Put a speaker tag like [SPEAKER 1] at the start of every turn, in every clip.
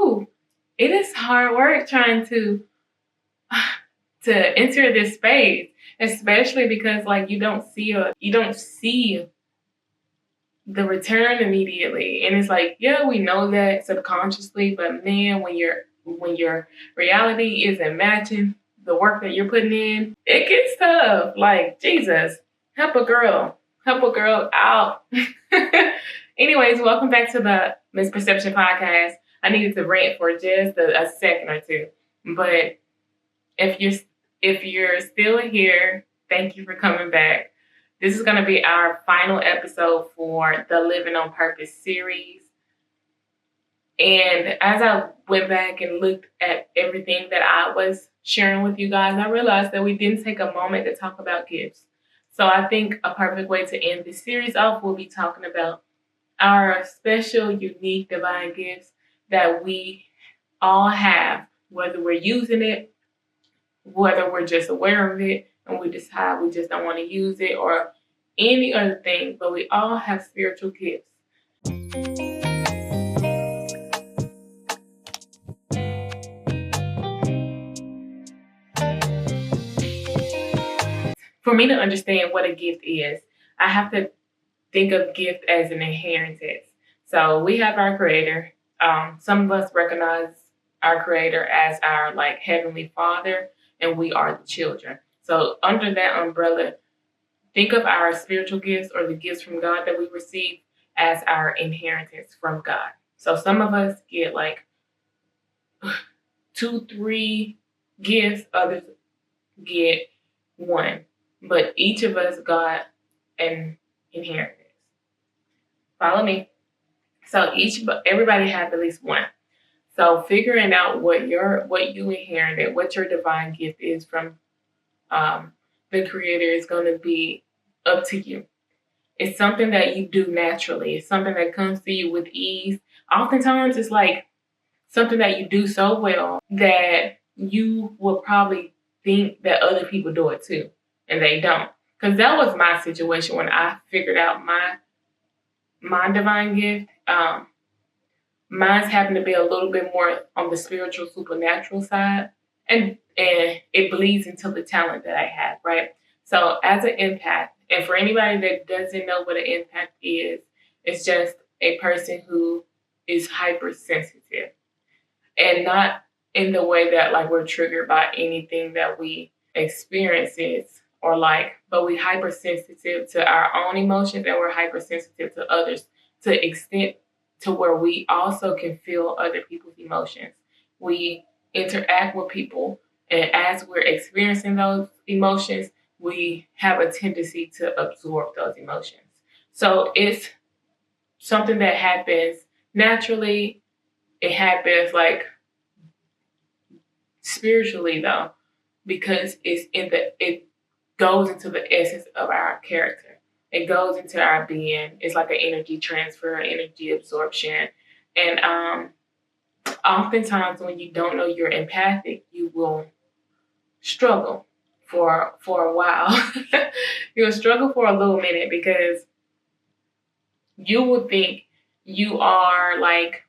[SPEAKER 1] whew, it is hard work trying to enter this space, especially because like you don't see the return immediately. And it's like, yeah, we know that subconsciously, but man, when your reality isn't matching the work that you're putting in, it gets tough. Like, Jesus, help a girl. Help a girl out. Anyways, welcome back to the Misperception Podcast. I needed to rant for just a second or two. But if you're still here, thank you for coming back. This is going to be our final episode for the Living on Purpose series. And as I went back and looked at everything that I was sharing with you guys, I realized that we didn't take a moment to talk about gifts. So I think a perfect way to end this series off will be talking about our special, unique, divine gifts that we all have, whether we're using it, whether we're just aware of it, and we decide we just don't want to use it or any other thing, but we all have spiritual gifts. For me to understand what a gift is, I have to think of gift as an inheritance. So we have our creator. Some of us recognize our creator as our like heavenly father, and we are the children. So under that umbrella, think of our spiritual gifts or the gifts from God that we receive as our inheritance from God. So some of us get like 2, 3 gifts, others get 1. But each of us got an inheritance. Follow me. So everybody has at least 1. So figuring out what you inherited, what your divine gift is from the Creator is going to be up to you. It's something that you do naturally. It's something that comes to you with ease. Oftentimes, it's like something that you do so well that you will probably think that other people do it too, and they don't. Because that was my situation when I figured out my divine gift. Mine happened to be a little bit more on the spiritual, supernatural side, and it bleeds into the talent that I have, right? So as an empath, and for anybody that doesn't know what an empath is, it's just a person who is hypersensitive, and not in the way that like we're triggered by anything that we experience or like, but we hypersensitive to our own emotions, and we're hypersensitive to others to the extent to where we also can feel other people's emotions. We interact with people, and as we're experiencing those emotions, we have a tendency to absorb those emotions. So it's something that happens naturally. It happens like spiritually though, because it goes into the essence of our character. It goes into our being. It's like an energy transfer, energy absorption. And oftentimes when you don't know you're empathic, you will struggle for a while. You'll struggle for a little minute because you will think you are like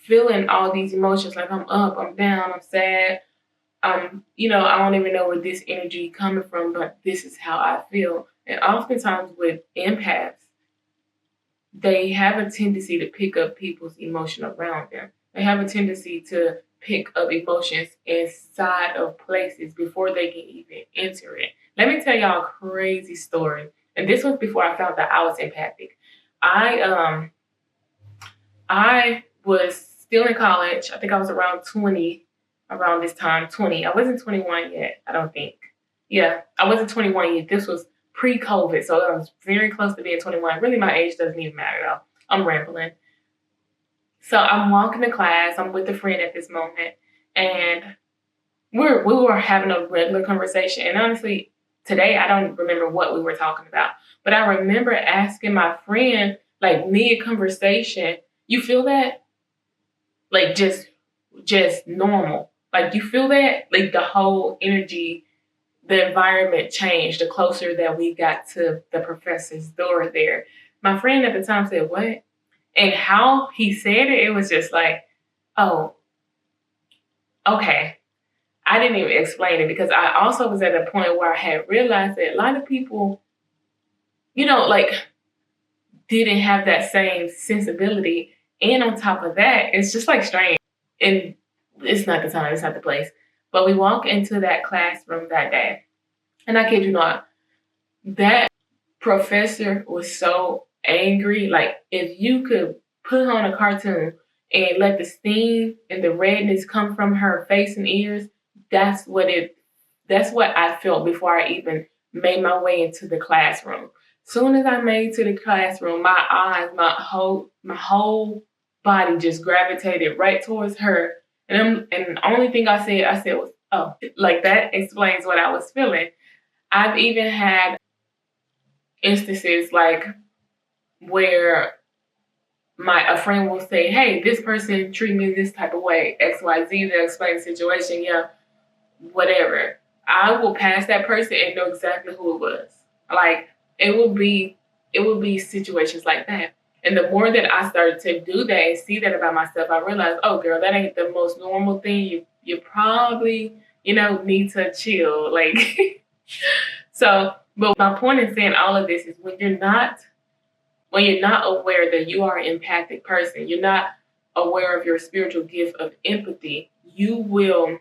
[SPEAKER 1] feeling all these emotions, like I'm up, I'm down, I'm sad. I don't even know where this energy is coming from, but this is how I feel. And oftentimes with empaths, they have a tendency to pick up people's emotion around them. They have a tendency to pick up emotions inside of places before they can even enter it. Let me tell y'all a crazy story. And this was before I found out I was empathic. I was still in college. I think I was around 20, around this time, 20. I wasn't 21 yet, I don't think. Yeah, I wasn't 21 yet. This was pre-COVID, so I was very close to being 21. Really, my age doesn't even matter though. I'm rambling. So I'm walking to class. I'm with a friend at this moment, and we were having a regular conversation. And honestly, today I don't remember what we were talking about, but I remember asking my friend, like mid-conversation, "You feel that? Like just normal? Like you feel that? Like the whole energy." The environment changed the closer that we got to the professor's door there. My friend at the time said, "What?" And how he said it, it was just like, oh, okay. I didn't even explain it because I also was at a point where I had realized that a lot of people, like didn't have that same sensibility. And on top of that, it's just like strange. And it's not the time, it's not the place. But we walk into that classroom that day. And I kid you not, that professor was so angry. Like, if you could put on a cartoon and let the steam and the redness come from her face and ears, that's what I felt before I even made my way into the classroom. Soon as I made to the classroom, my eyes, my whole body just gravitated right towards her. And the only thing I said was, oh, like that explains what I was feeling. I've even had instances like where a friend will say, hey, this person treated me this type of way, XYZ, they'll explain the situation, yeah, whatever. I will pass that person and know exactly who it was. Like, it would be situations like that. And the more that I started to do that and see that about myself, I realized, oh girl, that ain't the most normal thing. You probably, need to chill. Like so, but my point in saying all of this is when you're not aware that you are an empathic person, you're not aware of your spiritual gift of empathy, you will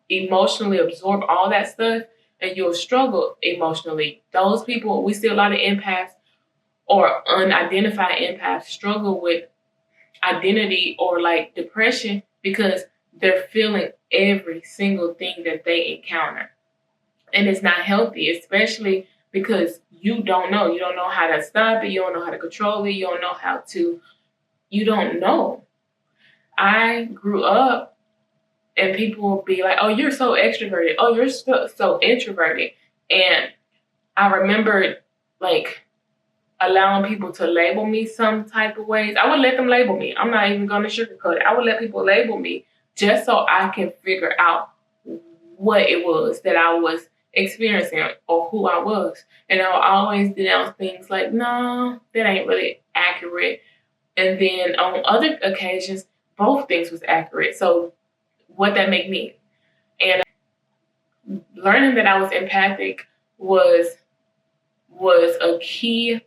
[SPEAKER 1] emotionally absorb all that stuff and you'll struggle emotionally. Those people, we see a lot of empaths or unidentified empaths struggle with identity or like depression because they're feeling every single thing that they encounter. And it's not healthy, especially because you don't know. You don't know how to stop it. You don't know how to control it. You don't know. I grew up and people will be like, oh, you're so extroverted. Oh, you're so introverted. And I remember like allowing people to label me some type of ways. I would let them label me. I'm not even going to sugarcoat it. I would let people label me just so I can figure out what it was that I was experiencing or who I was. And I'll always denounce things like, no, that ain't really accurate. And then on other occasions, both things was accurate. So what that make me? And learning that I was empathic was a key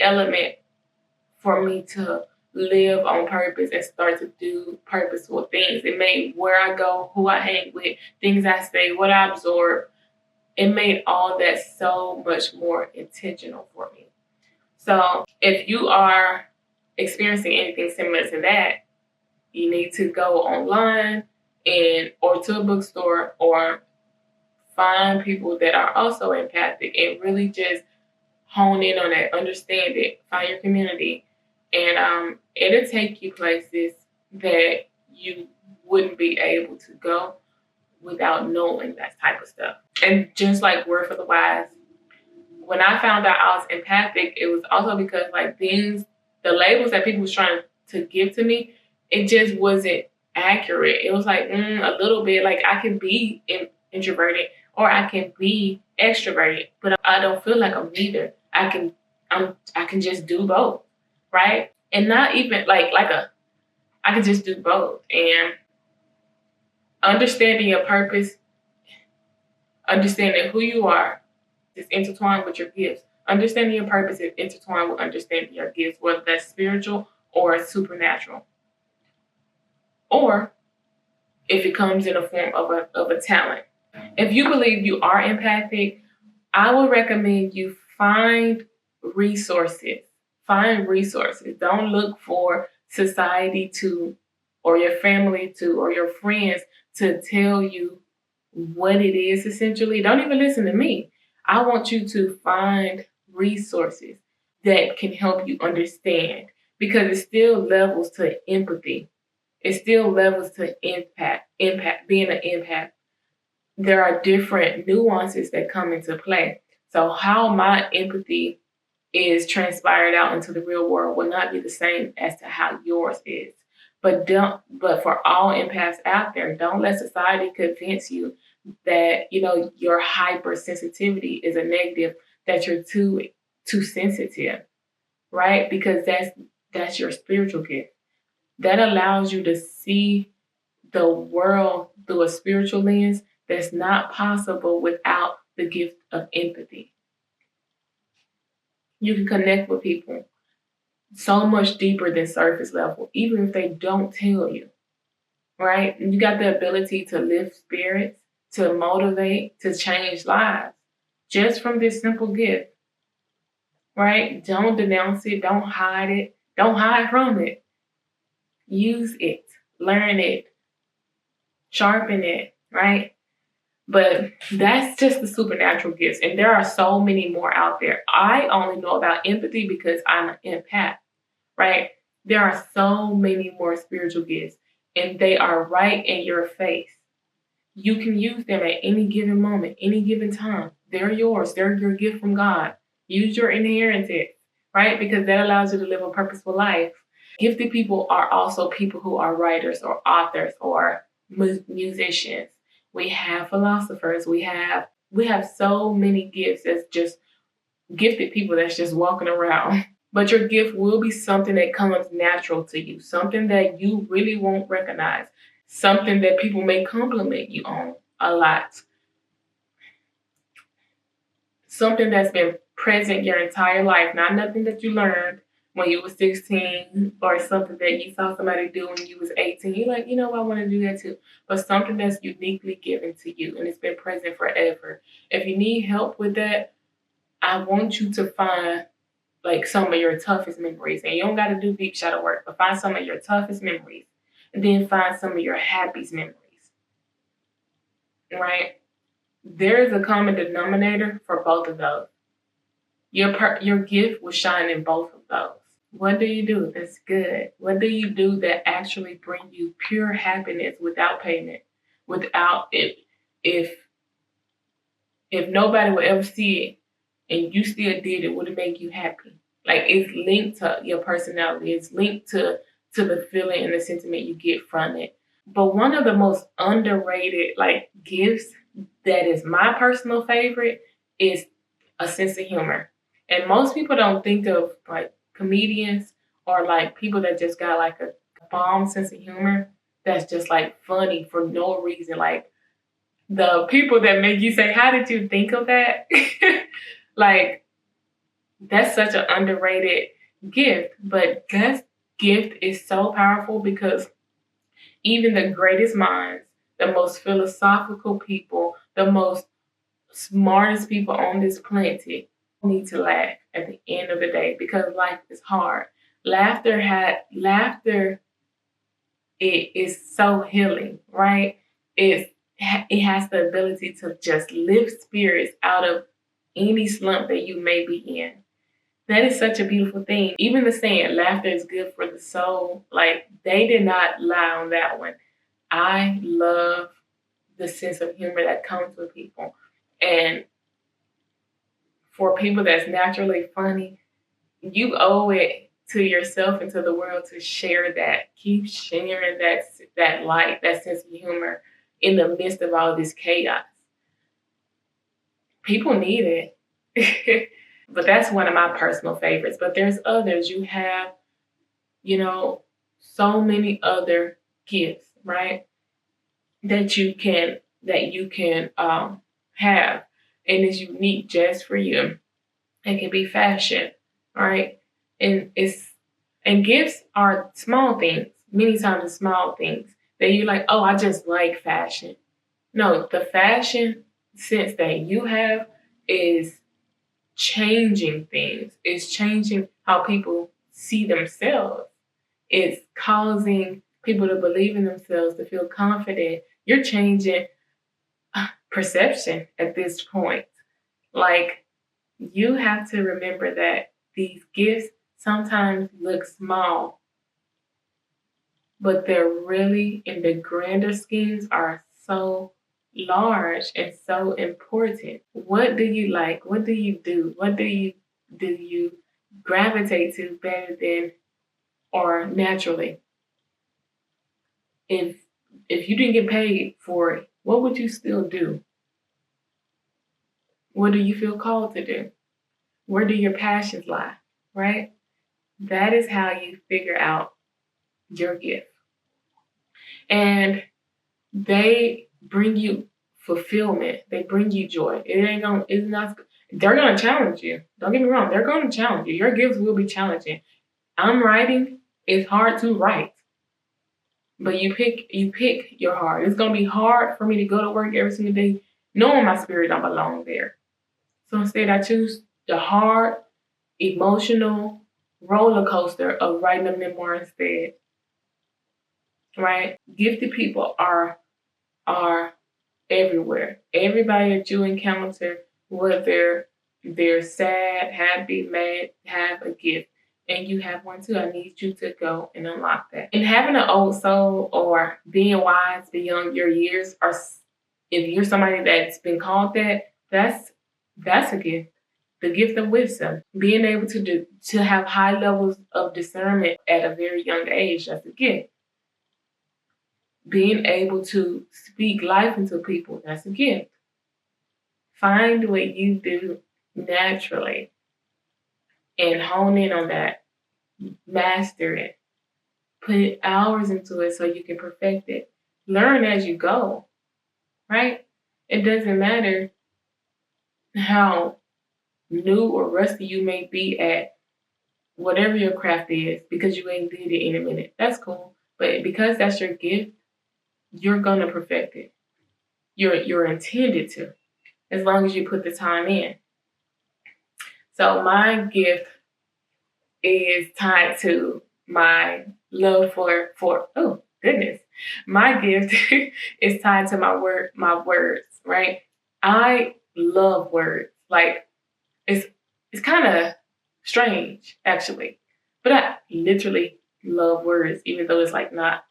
[SPEAKER 1] element for me to live on purpose and start to do purposeful things. It made where I go, who I hang with, things I say, what I absorb, it made all that so much more intentional for me. So if you are experiencing anything similar to that, you need to go online or to a bookstore or find people that are also empathic and really just hone in on that, understand it, find your community, and it'll take you places that you wouldn't be able to go without knowing that type of stuff. And just like Word for the Wise, when I found out I was empathic, it was also because like the labels that people was trying to give to me, it just wasn't accurate. It was like a little bit like I can be introverted or I can be extroverted, but I don't feel like I'm neither. I can just do both, right? And not even I can just do both. And understanding your purpose, understanding who you are, is intertwined with your gifts. Understanding your purpose is intertwined with understanding your gifts, whether that's spiritual or supernatural, or if it comes in a form of a talent. If you believe you are empathic, I would recommend you find resources. Find resources. Don't look for society to, or your family to, or your friends to tell you what it is essentially. Don't even listen to me. I want you to find resources that can help you understand because it still levels to empathy. It still levels to impact, being an empath. There are different nuances that come into play. So how my empathy is transpired out into the real world will not be the same as to how yours is. But for all empaths out there, don't let society convince you that your hypersensitivity is a negative, that you're too sensitive, right? Because That's your spiritual gift. That allows you to see the world through a spiritual lens that's not possible without the gift of empathy. You can connect with people so much deeper than surface level, even if they don't tell you, right? You got the ability to lift spirits, to motivate, to change lives just from this simple gift, right? Don't denounce it, don't hide it, don't hide from it. Use it, learn it, sharpen it, right? But that's just the supernatural gifts. And there are so many more out there. I only know about empathy because I'm an empath, right? There are so many more spiritual gifts, and they are right in your face. You can use them at any given moment, any given time. They're yours. They're your gift from God. Use your inheritance, right? Because that allows you to live a purposeful life. Gifted people are also people who are writers or authors or musicians. We have philosophers. We have so many gifts as just gifted people that's just walking around. But your gift will be something that comes natural to you, something that you really won't recognize, something that people may compliment you on a lot, something that's been present your entire life, not nothing that you learned when you were 16 or something that you saw somebody do when you was 18. You're like, I want to do that too. But something that's uniquely given to you and it's been present forever. If you need help with that, I want you to find like some of your toughest memories. And you don't got to do deep shadow work, but find some of your toughest memories and then find some of your happiest memories, right? There is a common denominator for both of those. Your gift will shine in both of those. What do you do that's good? What do you do that actually bring you pure happiness without payment? Without it, if nobody would ever see it and you still did it, would it make you happy? Like it's linked to your personality. It's linked to the feeling and the sentiment you get from it. But one of the most underrated like gifts that is my personal favorite is a sense of humor. And most people don't think of like comedians or like people that just got like a bomb sense of humor that's just like funny for no reason. Like the people that make you say, how did you think of that? Like, that's such an underrated gift. But that gift is so powerful because even the greatest minds, the most philosophical people, the most smartest people on this planet need to laugh at the end of the day because life is hard. Laughter it is so healing, right? It has the ability to just lift spirits out of any slump that you may be in. That is such a beautiful thing. Even the saying, laughter is good for the soul, like they did not lie on that one. I love the sense of humor that comes with people. And for people that's naturally funny, you owe it to yourself and to the world to share that. Keep sharing that light, that sense of humor in the midst of all this chaos. People need it. But that's one of my personal favorites. But there's others. You have, so many other gifts, right? That you can have, and is unique just for you. It can be fashion, right? And gifts are small things. Many times it's small things that you're like, oh, I just like fashion. No, the fashion sense that you have is changing things. It's changing how people see themselves. It's causing people to believe in themselves, to feel confident. You're changing perception at this point. Like, you have to remember that these gifts sometimes look small, but they're really, in the grander schemes, are so large and so important. What do you like? What do you do? What do you gravitate to better than or naturally? If you didn't get paid for it, what would you still do? What do you feel called to do? Where do your passions lie? Right? That is how you figure out your gift. And they bring you fulfillment. They bring you joy. It's not, they're gonna challenge you. Don't get me wrong, they're gonna challenge you. Your gifts will be challenging. I'm writing, it's hard to write. But you pick your heart. It's gonna be hard for me to go to work every single day knowing my spirit don't belong there. So instead I choose the hard, emotional roller coaster of writing a memoir instead. Right? Gifted people are everywhere. Everybody that you encounter, whether they're sad, happy, mad, have a gift. And you have one too. I need you to go and unlock that. And having an old soul or being wise beyond your years, or if you're somebody that's been called that, that's a gift. The gift of wisdom, being able to have high levels of discernment at a very young age, that's a gift. Being able to speak life into people, that's a gift. Find what you do naturally and hone in on that. Master it. Put hours into it so you can perfect it. Learn as you go, right? It doesn't matter how new or rusty you may be at whatever your craft is because you ain't did it in a minute. That's cool. But because that's your gift, you're gonna perfect it. You're intended to, as long as you put the time in. So my gift is tied to my love for oh goodness. My gift is tied to my words, right? I love words. Like it's kind of strange actually. But I literally love words, even though it's like not.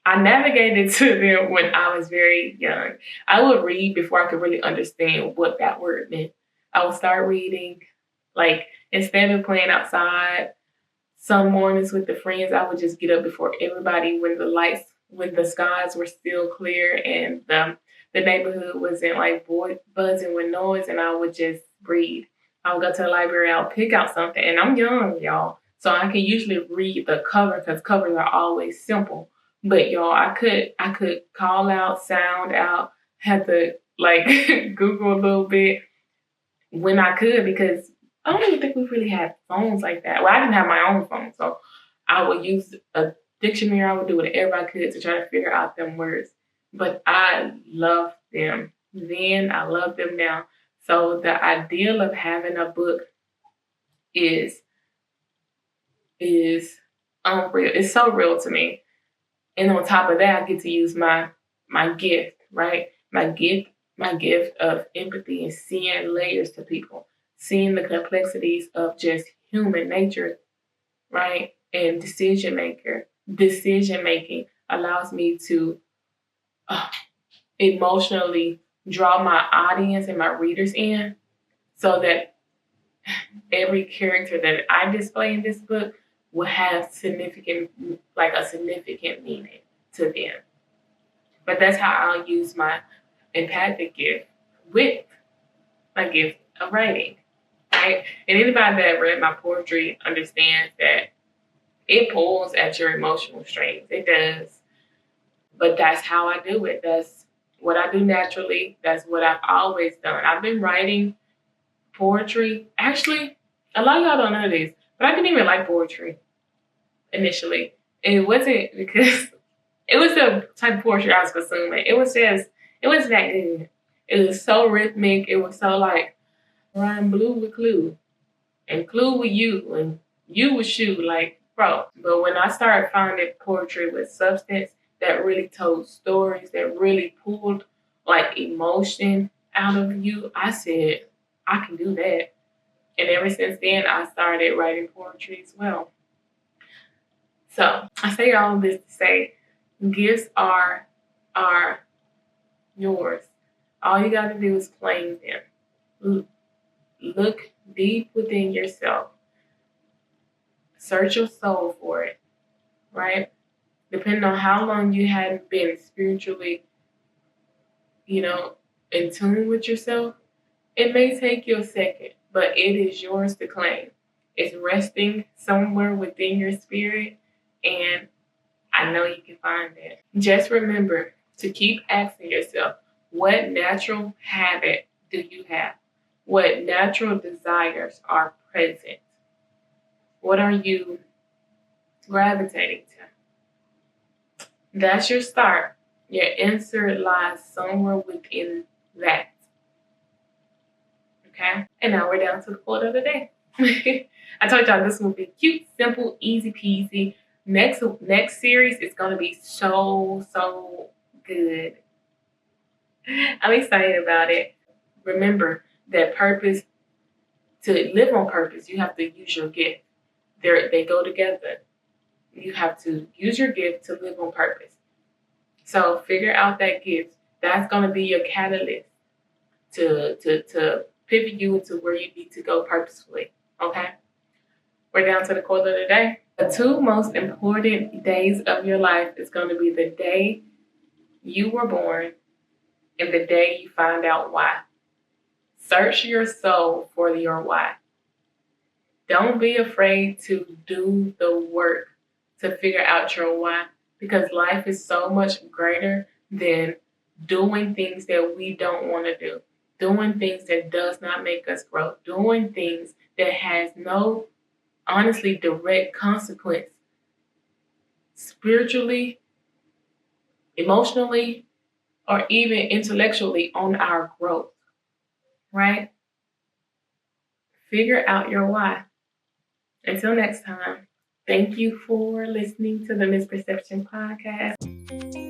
[SPEAKER 1] I navigated to them when I was very young. I would read before I could really understand what that word meant. I would start reading, like instead of playing outside, some mornings with the friends, I would just get up before everybody when the skies were still clear and the neighborhood wasn't like buzzing with noise, and I would just read. I would go to the library, I'll pick out something, and I'm young, y'all, so I can usually read the cover because covers are always simple. But y'all, I could call out, sound out, had to like Google a little bit when I could because I don't even think we really had phones like that. Well, I didn't have my own phone, so I would use a dictionary. I would do whatever I could to try to figure out them words. But I love them then. I love them now. So the ideal of having a book is is unreal. It's so real to me. And on top of that, I get to use my gift, right? My gift of empathy and seeing layers to people, seeing the complexities of just human nature, right? And decision making allows me to uh, emotionally draw my audience and my readers in, so that every character that I display in this book will have a significant meaning to them. But that's how I'll use my empathic gift with my gift of writing, right? And anybody that read my poetry understands that it pulls at your emotional strings. It does. But that's how I do it. That's what I do naturally. That's what I've always done. I've been writing poetry. Actually, a lot of y'all don't know this, but I didn't even like poetry initially. And it wasn't because it was the type of poetry I was consuming. It wasn't that good. It was so rhythmic. It was so like rhyme blue with clue and clue with you and you with shoe, like bro. But when I started finding poetry with substance that really told stories, that really pulled like emotion out of you, I said, I can do that. And ever since then I started writing poetry as well. So I say all of this to say gifts are yours. All you gotta do is claim them. Look deep within yourself. Search your soul for it, right? Depending on how long you hadn't been spiritually, you know, in tune with yourself, it may take you a second, but it is yours to claim. It's resting somewhere within your spirit, and I know you can find it. Just remember to keep asking yourself, what natural habit do you have? What natural desires are present? What are you gravitating to? That's your start. Your answer lies somewhere within that. Okay? And now we're down to the quote of the day. I told y'all this will be cute, simple, easy peasy. Next series is gonna be so good. I'm excited about it. Remember that to live on purpose, you have to use your gift. They go together. You have to use your gift to live on purpose. So figure out that gift. That's gonna be your catalyst to pivot you into where you need to go purposefully. Okay? We're down to the quote of the day. The two most important days of your life is going to be the day you were born and the day you find out why. Search your soul for your why. Don't be afraid to do the work to figure out your why, because life is so much greater than doing things that we don't want to do, doing things that does not make us grow, doing things that has no, honestly, direct consequence spiritually, emotionally, or even intellectually on our growth, right? Figure out your why. Until next time, thank you for listening to the Misperception Podcast.